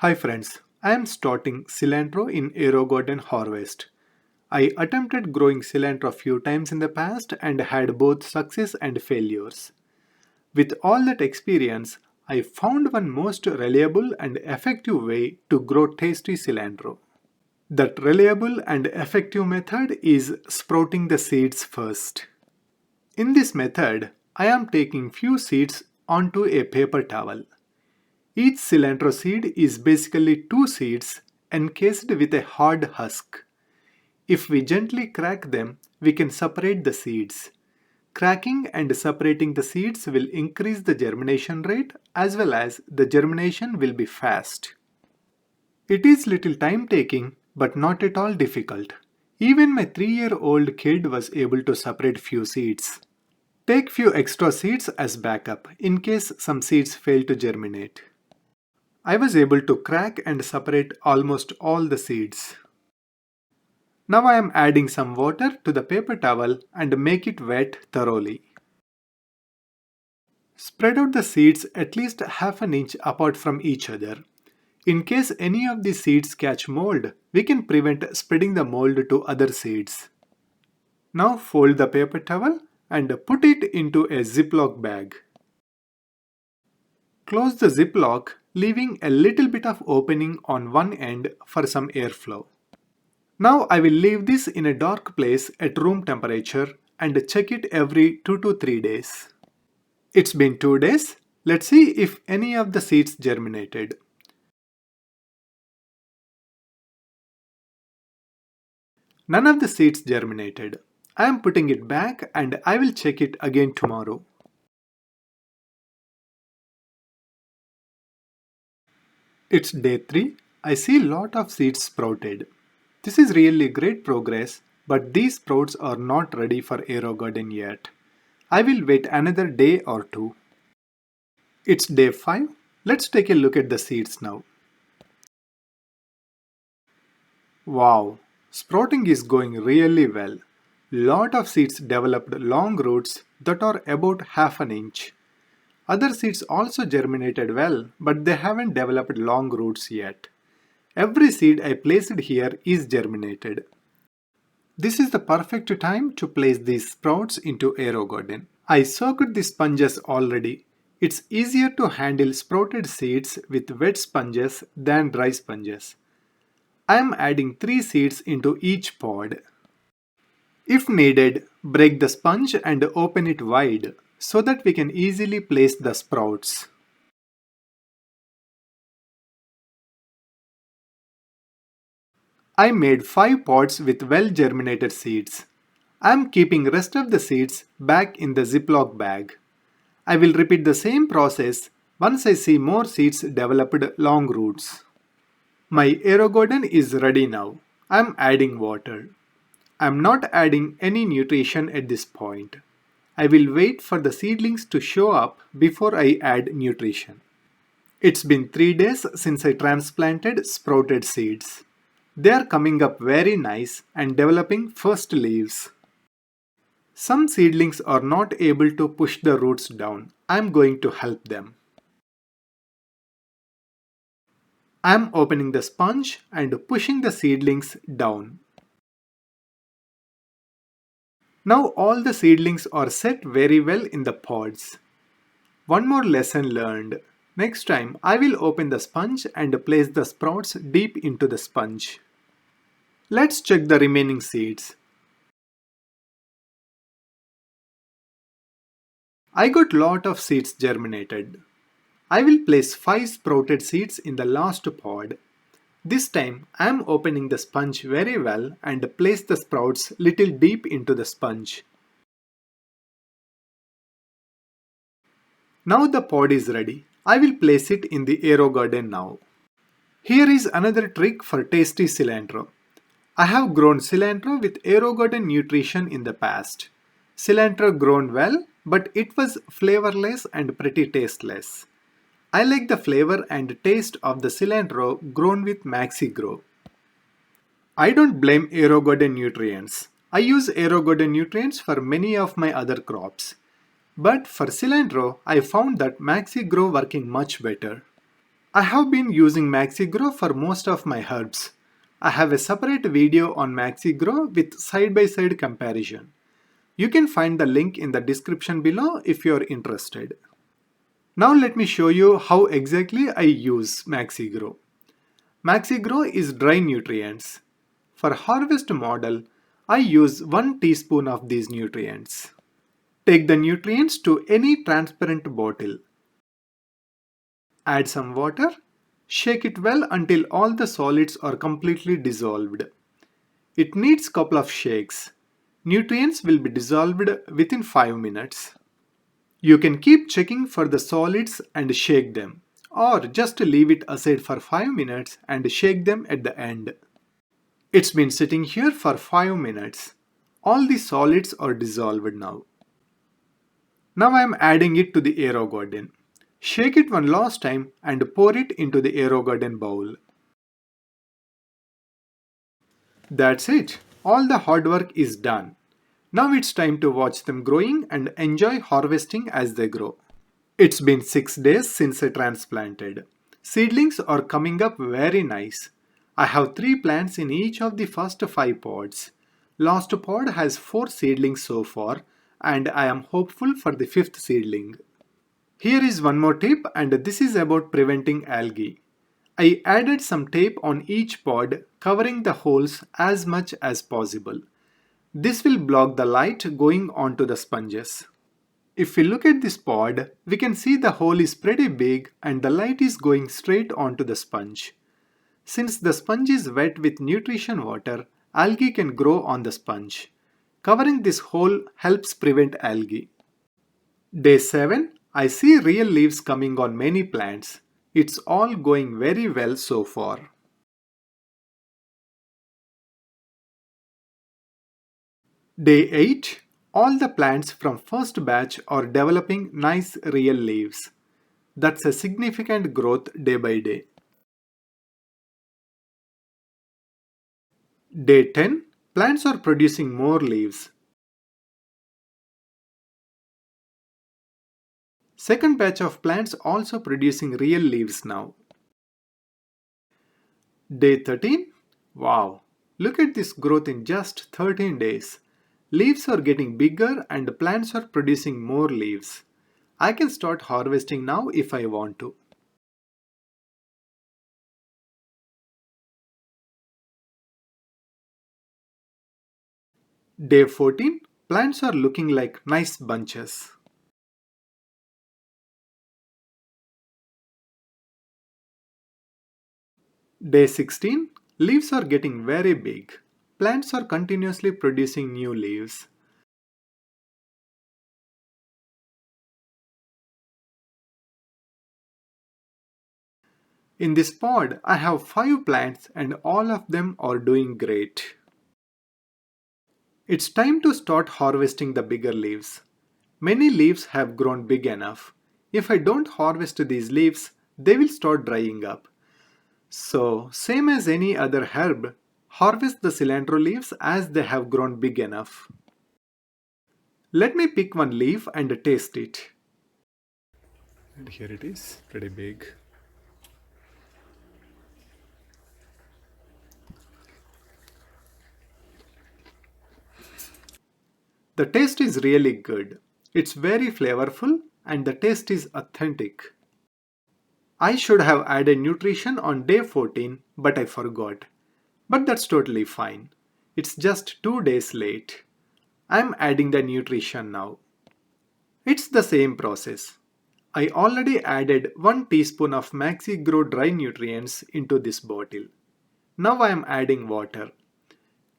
Hi friends, I am starting cilantro in Aerogarden Harvest. I attempted growing cilantro a few times in the past and had both success and failures. With all that experience, I found one most reliable and effective way to grow tasty cilantro. That reliable and effective method is sprouting the seeds first. In this method, I am taking few seeds onto a paper towel. Each cilantro seed is basically two seeds encased with a hard husk. If we gently crack them, we can separate the seeds. Cracking and separating the seeds will increase the germination rate as well as the germination will be fast. It is little time taking but not at all difficult. Even my 3-year-old kid was able to separate few seeds. Take few extra seeds as backup in case some seeds fail to germinate. I was able to crack and separate almost all the seeds. Now I am adding some water to the paper towel and make it wet thoroughly. Spread out the seeds at least half an inch apart from each other. In case any of the seeds catch mold, we can prevent spreading the mold to other seeds. Now fold the paper towel and put it into a Ziploc bag. Close the ziplock, leaving a little bit of opening on one end for some airflow. Now I will leave this in a dark place at room temperature and check it every 2 to 3 days. It's been 2 days. Let's see if any of the seeds germinated. None of the seeds germinated. I am putting it back and I will check it again tomorrow. It's day 3. I see lot of seeds sprouted. This is really great progress, but these sprouts are not ready for Aerogarden yet. I will wait another day or two. It's day 5. Let's take a look at the seeds now. Wow, sprouting is going really well. Lot of seeds developed long roots that are about half an inch. Other seeds also germinated well, but they haven't developed long roots yet. Every seed I placed here is germinated. This is the perfect time to place these sprouts into Aerogarden. I soaked the sponges already. It's easier to handle sprouted seeds with wet sponges than dry sponges. I am adding 3 seeds into each pod. If needed, break the sponge and open it wide so that we can easily place the sprouts. I made 5 pods with well germinated seeds. I am keeping rest of the seeds back in the Ziploc bag. I will repeat the same process once I see more seeds developed long roots. My Aerogarden is ready now. I am adding water. I am not adding any nutrition at this point. I will wait for the seedlings to show up before I add nutrition. It's been 3 days since I transplanted sprouted seeds. They are coming up very nice and developing first leaves. Some seedlings are not able to push the roots down. I am going to help them. I am opening the sponge and pushing the seedlings down. Now all the seedlings are set very well in the pods. One more lesson learned. Next time I will open the sponge and place the sprouts deep into the sponge. Let's check the remaining seeds. I got lot of seeds germinated. I will place 5 sprouted seeds in the last pod. This time I am opening the sponge very well and place the sprouts little deep into the sponge. Now the pod is ready. I will place it in the Aerogarden now. Here is another trick for tasty cilantro. I have grown cilantro with Aerogarden nutrition in the past. Cilantro grown well, but it was flavorless and pretty tasteless. I like the flavor and taste of the cilantro grown with MaxiGrow. I don't blame Aerogarden nutrients. I use Aerogarden nutrients for many of my other crops. But for cilantro, I found that MaxiGrow working much better. I have been using MaxiGrow for most of my herbs. I have a separate video on MaxiGrow with side-by-side comparison. You can find the link in the description below if you are interested. Now let me show you how exactly I use MaxiGrow. MaxiGrow is dry nutrients. For harvest model, I use 1 teaspoon of these nutrients. Take the nutrients to any transparent bottle. Add some water. Shake it well until all the solids are completely dissolved. It needs couple of shakes. Nutrients will be dissolved within 5 minutes. You can keep checking for the solids and shake them, or just leave it aside for 5 minutes and shake them at the end. It's been sitting here for 5 minutes. All the solids are dissolved now. Now I am adding it to the Aerogarden. Shake it one last time and pour it into the Aerogarden bowl. That's it. All the hard work is done. Now it's time to watch them growing and enjoy harvesting as they grow. It's been 6 days since I transplanted. Seedlings are coming up very nice. I have 3 plants in each of the first 5 pods. Last pod has 4 seedlings so far, and I am hopeful for the 5th seedling. Here is one more tip, and this is about preventing algae. I added some tape on each pod covering the holes as much as possible. This will block the light going onto the sponges. If we look at this pod, we can see the hole is pretty big and the light is going straight onto the sponge. Since the sponge is wet with nutrition water, algae can grow on the sponge. Covering this hole helps prevent algae. Day 7, I see real leaves coming on many plants. It's all going very well so far. Day 8, all the plants from first batch are developing nice real leaves. That's a significant growth day by day. Day 10, plants are producing more leaves. Second batch of plants also producing real leaves now. Day 13, wow, look at this growth in just 13 days. Leaves are getting bigger and plants are producing more leaves. I can start harvesting now if I want to. Day 14, plants are looking like nice bunches. Day 16, leaves are getting very big. Plants are continuously producing new leaves. In this pod, I have 5 plants and all of them are doing great. It's time to start harvesting the bigger leaves. Many leaves have grown big enough. If I don't harvest these leaves, they will start drying up. So, same as any other herb, harvest the cilantro leaves as they have grown big enough. Let me pick one leaf and taste it. And here it is, pretty big. The taste is really good. It's very flavorful and the taste is authentic. I should have added nutrition on day 14, but I forgot. But that's totally fine. It's just 2 days late. I'm adding the nutrition now. It's the same process. I already added 1 teaspoon of MaxiGrow dry nutrients into this bottle. Now I am adding water.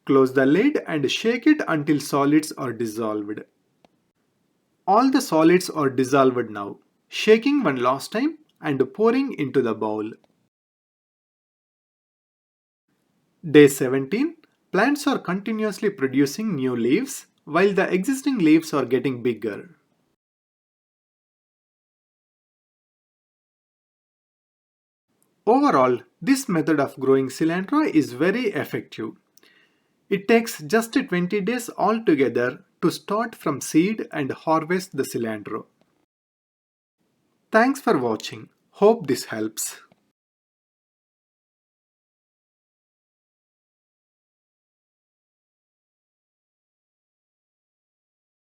Close the lid and shake it until solids are dissolved. All the solids are dissolved now. Shaking one last time and pouring into the bowl. Day 17, plants are continuously producing new leaves while the existing leaves are getting bigger. Overall, this method of growing cilantro is very effective. It takes just 20 days altogether to start from seed and harvest the cilantro. Thanks for watching. Hope this helps.